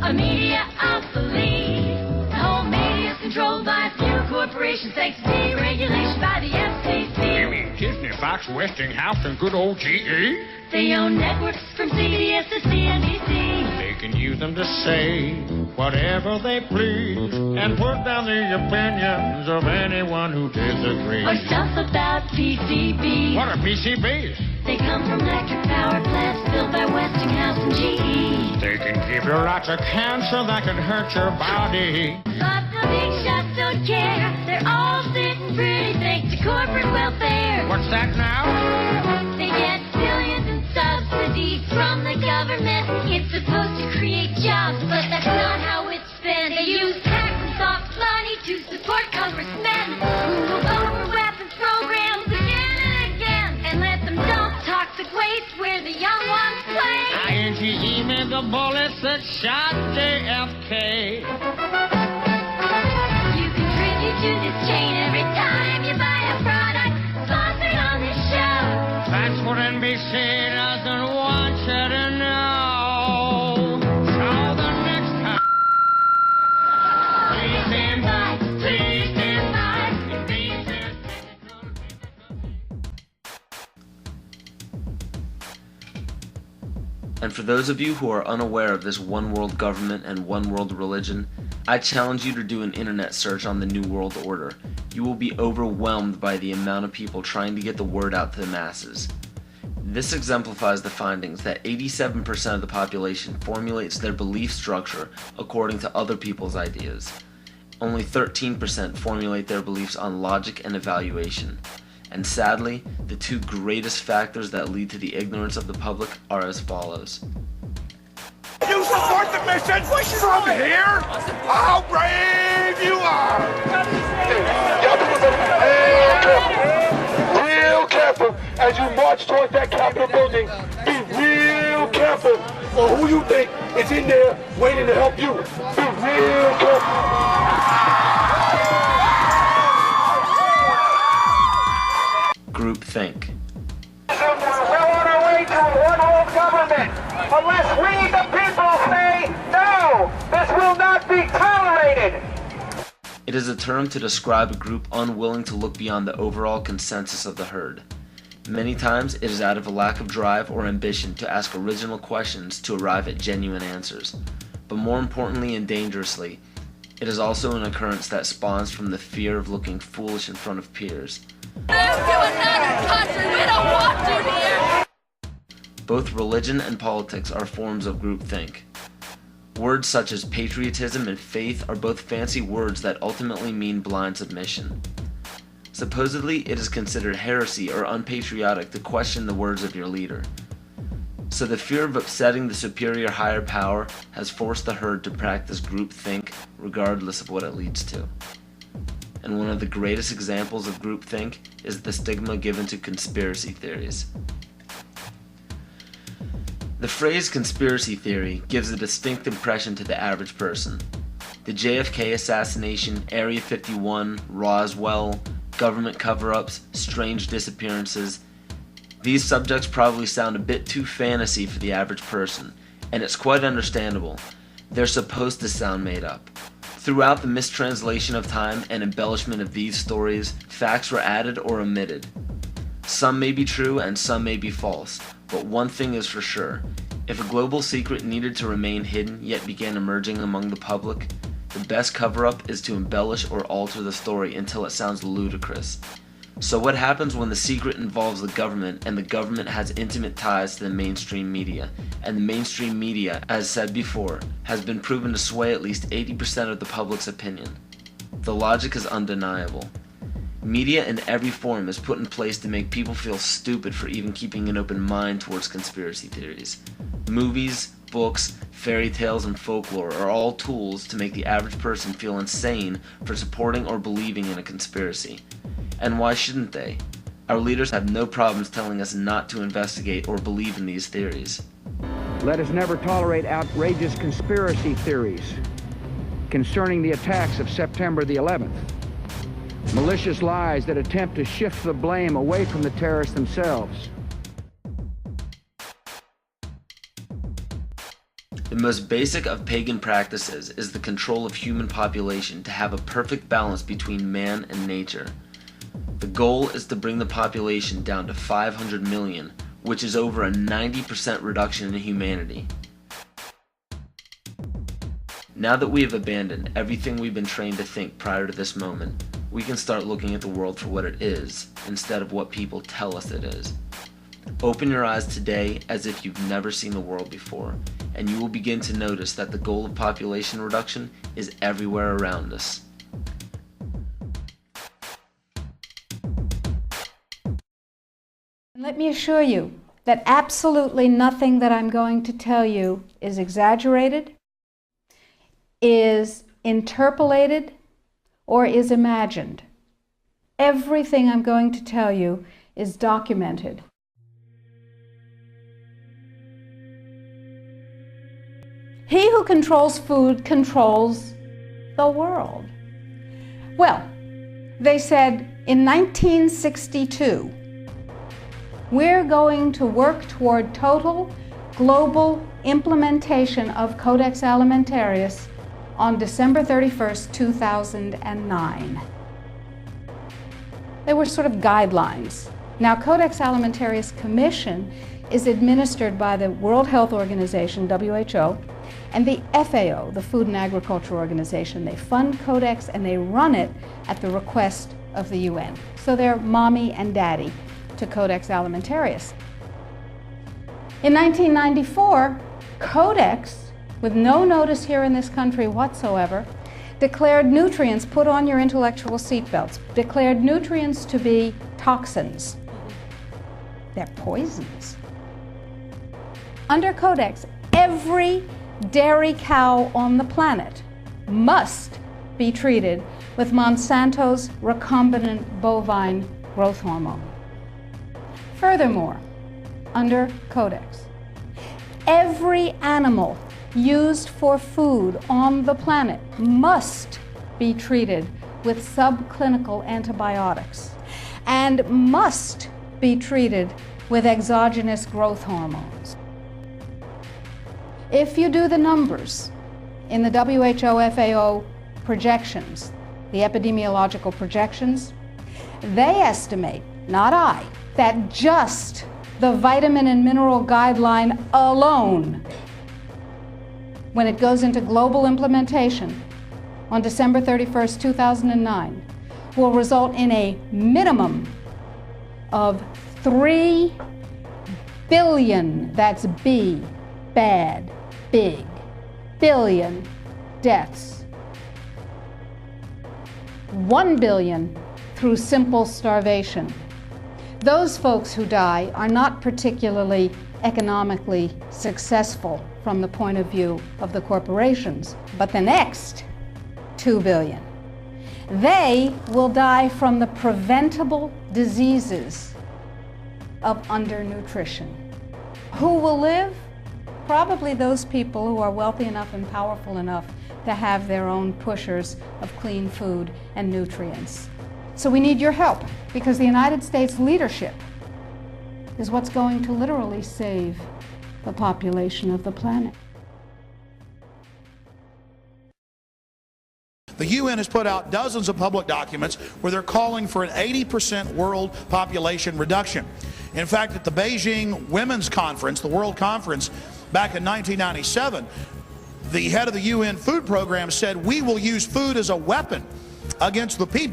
A media obsolete. The whole media is controlled by a few corporations thanks to deregulation by the FCC. You mean Disney, Fox, Westinghouse, and good old GE? They own networks from CBS to CNBC. They can use them to say whatever they please and put down the opinions of anyone who disagrees. Or stuff about PCBs. What are PCBs? They come from electric power plants built by Westinghouse and GE. They can give you lots of cancer that can hurt your body. But the big shots don't care. They're all sitting pretty thanks to corporate welfare. What's that now? They get billions in subsidies from the government. It's supposed to create jobs, but that's not how it's spent. They use tax and soft money to support congressmen who will vote for weapons programs again and again and let them dump toxic waste where the young ones play. INGE made the bullets that shot JFK. You contribute to this chain every time you buy a product sponsored on this show. That's what NBC doesn't want you to know. So the next time, please stand by, please stand by. And for those of you who are unaware of this one world government and one world religion, I challenge you to do an internet search on the New World Order. You will be overwhelmed by the amount of people trying to get the word out to the masses. This exemplifies the findings that 87% of the population formulates their belief structure according to other people's ideas. Only 13% formulate their beliefs on logic and evaluation. And sadly, the two greatest factors that lead to the ignorance of the public are as follows. You support the mission from here? How brave you are! Real careful as you march towards that Capitol building. Be real careful for who you think is in there waiting to help you. Be real careful. Groupthink. We're on our way to a one-world government unless we, the people, say no. This will not be tolerated. It is a term to describe a group unwilling to look beyond the overall consensus of the herd. Many times it is out of a lack of drive or ambition to ask original questions to arrive at genuine answers. But more importantly and dangerously, it is also an occurrence that spawns from the fear of looking foolish in front of peers. Move to another country. We don't want you here. Both religion and politics are forms of groupthink. Words such as patriotism and faith are both fancy words that ultimately mean blind submission. Supposedly, it is considered heresy or unpatriotic to question the words of your leader. So the fear of upsetting the superior higher power has forced the herd to practice groupthink regardless of what it leads to. And one of the greatest examples of groupthink is the stigma given to conspiracy theories. The phrase conspiracy theory gives a distinct impression to the average person. The JFK assassination, Area 51, Roswell, government cover-ups, strange disappearances. These subjects probably sound a bit too fantasy for the average person, and it's quite understandable. They're supposed to sound made up. Throughout the mistranslation of time and embellishment of these stories, facts were added or omitted. Some may be true and some may be false, but one thing is for sure. If a global secret needed to remain hidden yet began emerging among the public, the best cover-up is to embellish or alter the story until it sounds ludicrous. So what happens when the secret involves the government and the government has intimate ties to the mainstream media, and the mainstream media, as said before, has been proven to sway at least 80% of the public's opinion? The logic is undeniable. Media in every form is put in place to make people feel stupid for even keeping an open mind towards conspiracy theories. Movies, books, fairy tales, and folklore are all tools to make the average person feel insane for supporting or believing in a conspiracy. And why shouldn't they? Our leaders have no problems telling us not to investigate or believe in these theories. Let us never tolerate outrageous conspiracy theories concerning the attacks of September the 11th. Malicious lies that attempt to shift the blame away from the terrorists themselves. The most basic of pagan practices is the control of human population to have a perfect balance between man and nature. The goal is to bring the population down to 500 million, which is over a 90% reduction in humanity. Now that we have abandoned everything we've been trained to think prior to this moment, we can start looking at the world for what it is, instead of what people tell us it is. Open your eyes today as if you've never seen the world before, and you will begin to notice that the goal of population reduction is everywhere around us. Let me assure you that absolutely nothing that I'm going to tell you is exaggerated, is interpolated, or is imagined. Everything I'm going to tell you is documented. He who controls food controls the world. Well, they said in 1962, we're going to work toward total global implementation of Codex Alimentarius on December 31st, 2009. They were sort of guidelines. Now, Codex Alimentarius Commission is administered by the World Health Organization, WHO, and the FAO, the Food and Agriculture Organization. They fund Codex and they run it at the request of the UN. So they're mommy and daddy to Codex Alimentarius. In 1994, Codex, with no notice here in this country whatsoever, declared nutrients, put on your intellectual seatbelts, declared nutrients to be toxins. They're poisons. Under Codex, every dairy cow on the planet must be treated with Monsanto's recombinant bovine growth hormone. Furthermore, under Codex, every animal used for food on the planet must be treated with subclinical antibiotics and must be treated with exogenous growth hormones. If you do the numbers in the WHO-FAO projections, the epidemiological projections, they estimate, not I, that just the vitamin and mineral guideline alone, when it goes into global implementation on December 31st, 2009, will result in a minimum of 3 billion, that's B, bad, big, billion deaths. 1 billion through simple starvation. Those folks who die are not particularly economically successful from the point of view of the corporations, but the next 2 billion, they will die from the preventable diseases of undernutrition. Who will live? Probably those people who are wealthy enough and powerful enough to have their own pushers of clean food and nutrients. So we need your help, because the United States leadership is what's going to literally save the population of the planet. The UN has put out dozens of public documents where they're calling for an 80% world population reduction. In fact, at the Beijing Women's Conference, the World Conference, back in 1997, the head of the UN Food Program said, "We will use food as a weapon against the people."